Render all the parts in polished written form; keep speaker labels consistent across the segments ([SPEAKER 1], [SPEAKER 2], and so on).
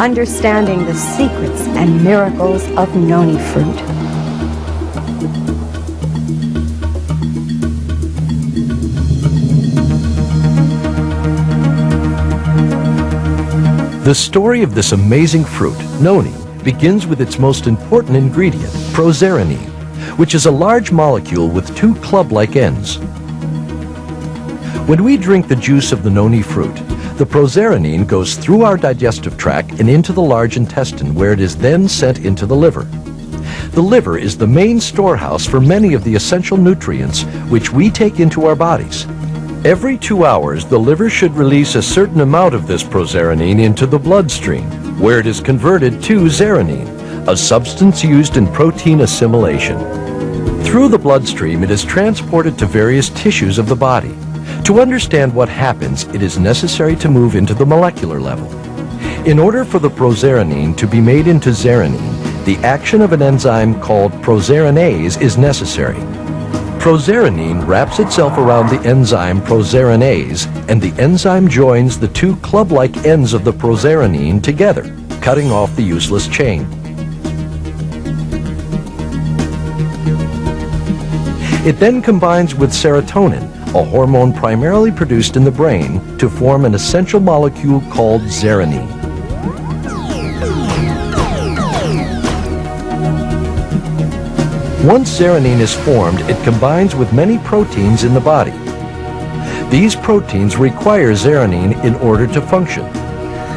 [SPEAKER 1] understanding the secrets and miracles of noni fruit.
[SPEAKER 2] The story of this amazing fruit, noni, begins with its most important ingredient, proserenine, which is a large molecule with two club-like ends. When we drink the juice of the noni fruit, the proserenine goes through our digestive tract and into the large intestine, where it is then sent into the liver. The liver is the main storehouse for many of the essential nutrients which we take into our bodies. Every 2 hours, the liver should release a certain amount of this proserenine into the bloodstream, where it is converted to zeranine, a substance used in protein assimilation. Through the bloodstream, it is transported to various tissues of the body. To understand what happens, it is necessary to move into the molecular level. In order for the proserenine to be made into zeranine, the action of an enzyme called proserinase is necessary. Proserenine wraps itself around the enzyme proserinase, and the enzyme joins the two club-like ends of the proserenine together, cutting off the useless chain. It then combines with serotonin, a hormone primarily produced in the brain, to form an essential molecule called zeranine. Once zeranine is formed, it combines with many proteins in the body. These proteins require zeranine in order to function.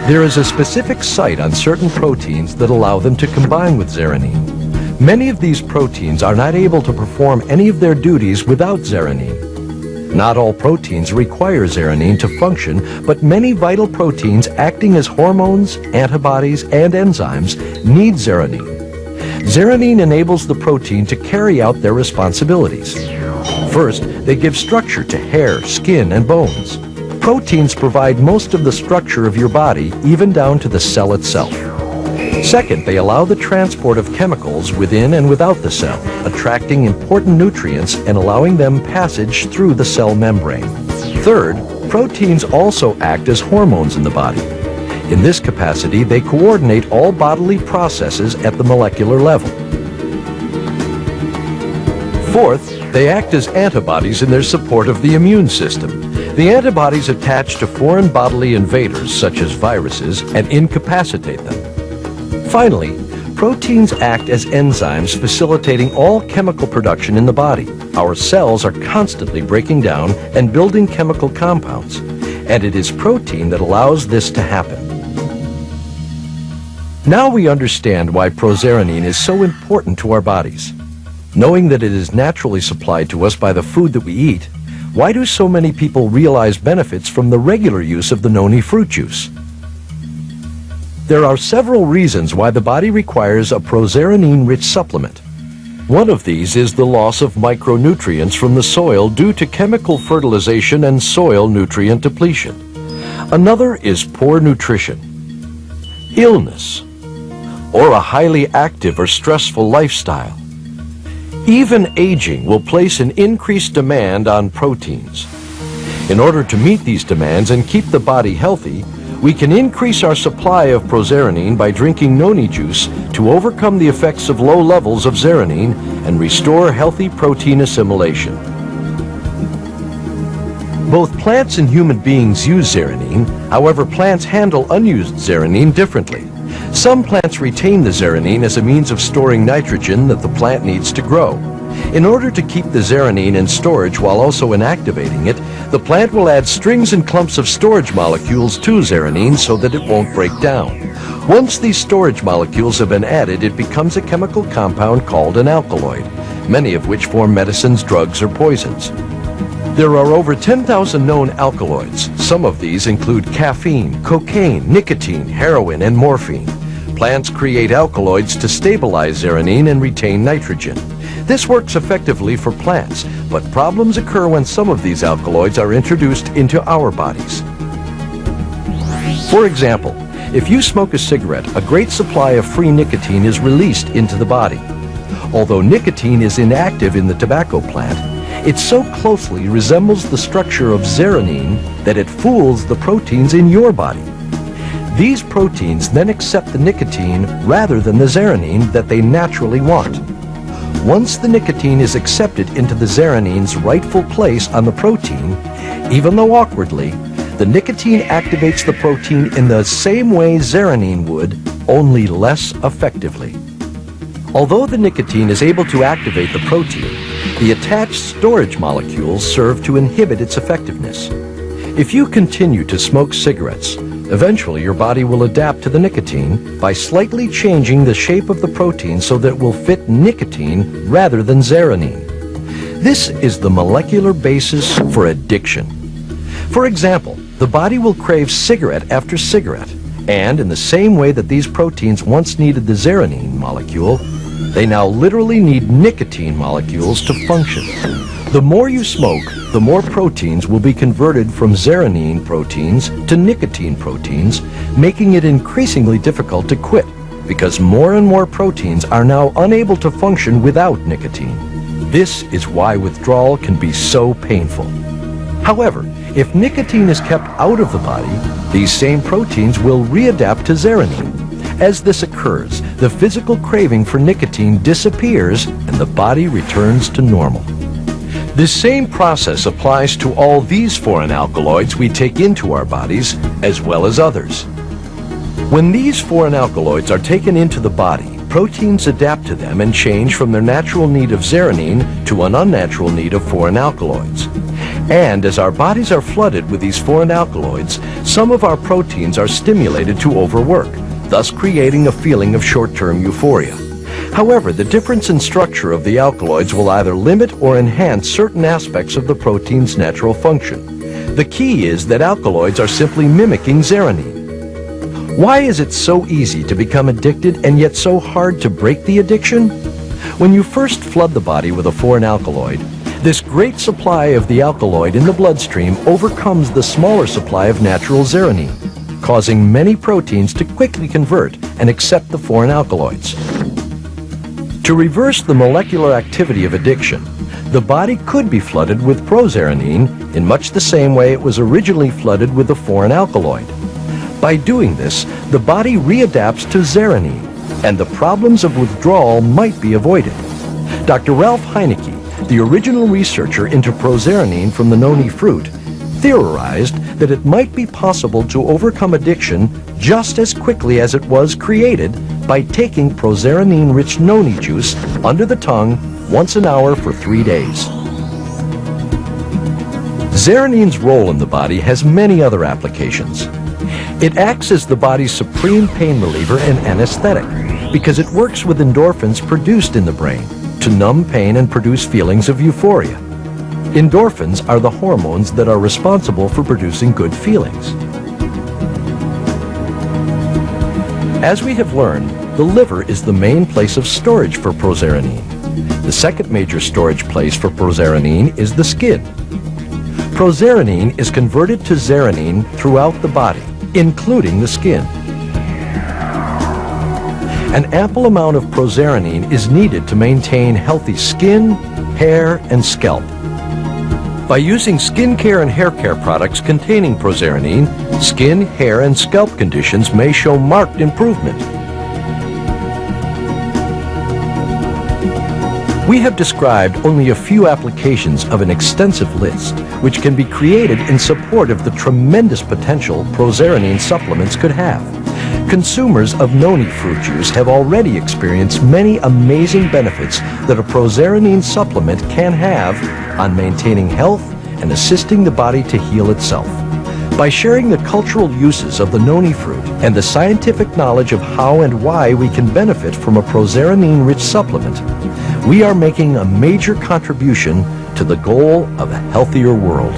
[SPEAKER 2] There is a specific site on certain proteins that allow them to combine with zeranine. Many of these proteins are not able to perform any of their duties without zeranine. Not all proteins require zeranine to function, but many vital proteins acting as hormones, antibodies, and enzymes need zeranine. Zeranine enables the protein to carry out their responsibilities. First, they give structure to hair, skin, and bones. Proteins provide most of the structure of your body, even down to the cell itself. Second, they allow the transport of chemicals within and without the cell, attracting important nutrients and allowing them passage through the cell membrane. Third, proteins also act as hormones in the body. In this capacity, they coordinate all bodily processes at the molecular level. Fourth, they act as antibodies in their support of the immune system. The antibodies attach to foreign bodily invaders, such as viruses, and incapacitate them. Finally, proteins act as enzymes facilitating all chemical production in the body. Our cells are constantly breaking down and building chemical compounds, and it is protein that allows this to happen. Now we understand why proserenine is so important to our bodies. Knowing that it is naturally supplied to us by the food that we eat, why do so many people realize benefits from the regular use of the noni fruit juice? There are several reasons why the body requires a proserenine-rich supplement. One of these is the loss of micronutrients from the soil due to chemical fertilization and soil nutrient depletion. Another is poor nutrition, illness, or a highly active or stressful lifestyle. Even aging will place an increased demand on proteins. In order to meet these demands and keep the body healthy, we can increase our supply of proserenine by drinking noni juice to overcome the effects of low levels of zeranine and restore healthy protein assimilation. Both plants and human beings use zeranine. However, plants handle unused zeranine differently. Some plants retain the zeranine as a means of storing nitrogen that the plant needs to grow. In order to keep the zeranine in storage while also inactivating it, the plant will add strings and clumps of storage molecules to zeranine so that it won't break down. Once these storage molecules have been added, it becomes a chemical compound called an alkaloid, many of which form medicines, drugs, or poisons. There are over 10,000 known alkaloids. Some of these include caffeine, cocaine, nicotine, heroin, and morphine. Plants create alkaloids to stabilize zeranine and retain nitrogen. This works effectively for plants, but problems occur when some of these alkaloids are introduced into our bodies. For example, if you smoke a cigarette, a great supply of free nicotine is released into the body. Although nicotine is inactive in the tobacco plant, it so closely resembles the structure of zeranine that it fools the proteins in your body. These proteins then accept the nicotine rather than the zeranine that they naturally want. Once the nicotine is accepted into the zeranine's rightful place on the protein, even though awkwardly, the nicotine activates the protein in the same way zeranine would, only less effectively. Although the nicotine is able to activate the protein, the attached storage molecules serve to inhibit its effectiveness. If you continue to smoke cigarettes, eventually your body will adapt to the nicotine by slightly changing the shape of the protein so that it will fit nicotine rather than zeranine. This is the molecular basis for addiction. For example, the body will crave cigarette after cigarette, and in the same way that these proteins once needed the zeranine molecule, they now literally need nicotine molecules to function. The more you smoke, the more proteins will be converted from zeranine proteins to nicotine proteins, making it increasingly difficult to quit, because more and more proteins are now unable to function without nicotine. This is why withdrawal can be so painful. However, if nicotine is kept out of the body, these same proteins will readapt to zeranine. As this occurs, the physical craving for nicotine disappears and the body returns to normal. This same process applies to all these foreign alkaloids we take into our bodies, as well as others. When these foreign alkaloids are taken into the body, proteins adapt to them and change from their natural need of zeranine to an unnatural need of foreign alkaloids. And as our bodies are flooded with these foreign alkaloids, some of our proteins are stimulated to overwork, thus creating a feeling of short-term euphoria. However, the difference in structure of the alkaloids will either limit or enhance certain aspects of the protein's natural function. The key is that alkaloids are simply mimicking zeranine. Why is it so easy to become addicted and yet so hard to break the addiction? When you first flood the body with a foreign alkaloid, this great supply of the alkaloid in the bloodstream overcomes the smaller supply of natural zeranine, causing many proteins to quickly convert and accept the foreign alkaloids. To reverse the molecular activity of addiction, the body could be flooded with prozeranine in much the same way it was originally flooded with the foreign alkaloid. By doing this, the body readapts to zeranine, and the problems of withdrawal might be avoided. Dr. Ralph Heineke, the original researcher into prozeranine from the noni fruit, theorized that it might be possible to overcome addiction just as quickly as it was created by taking prozeranine-rich noni juice under the tongue once an hour for 3 days. Zeranine's role in the body has many other applications. It acts as the body's supreme pain reliever and anesthetic because it works with endorphins produced in the brain to numb pain and produce feelings of euphoria. Endorphins are the hormones that are responsible for producing good feelings. As we have learned, the liver is the main place of storage for prozeranine. The second major storage place for prozeranine is the skin. Prozeranine is converted to zeranine throughout the body, including the skin. An ample amount of prozeranine is needed to maintain healthy skin, hair, and scalp. By using skincare and hair care products containing prozeranine, skin, hair, and scalp conditions may show marked improvement. We have described only a few applications of an extensive list, which can be created in support of the tremendous potential prozeranine supplements could have. Consumers of noni fruit juice have already experienced many amazing benefits that a prozeranine supplement can have on maintaining health and assisting the body to heal itself. By sharing the cultural uses of the noni fruit and the scientific knowledge of how and why we can benefit from a prozeranine-rich supplement, we are making a major contribution to the goal of a healthier world.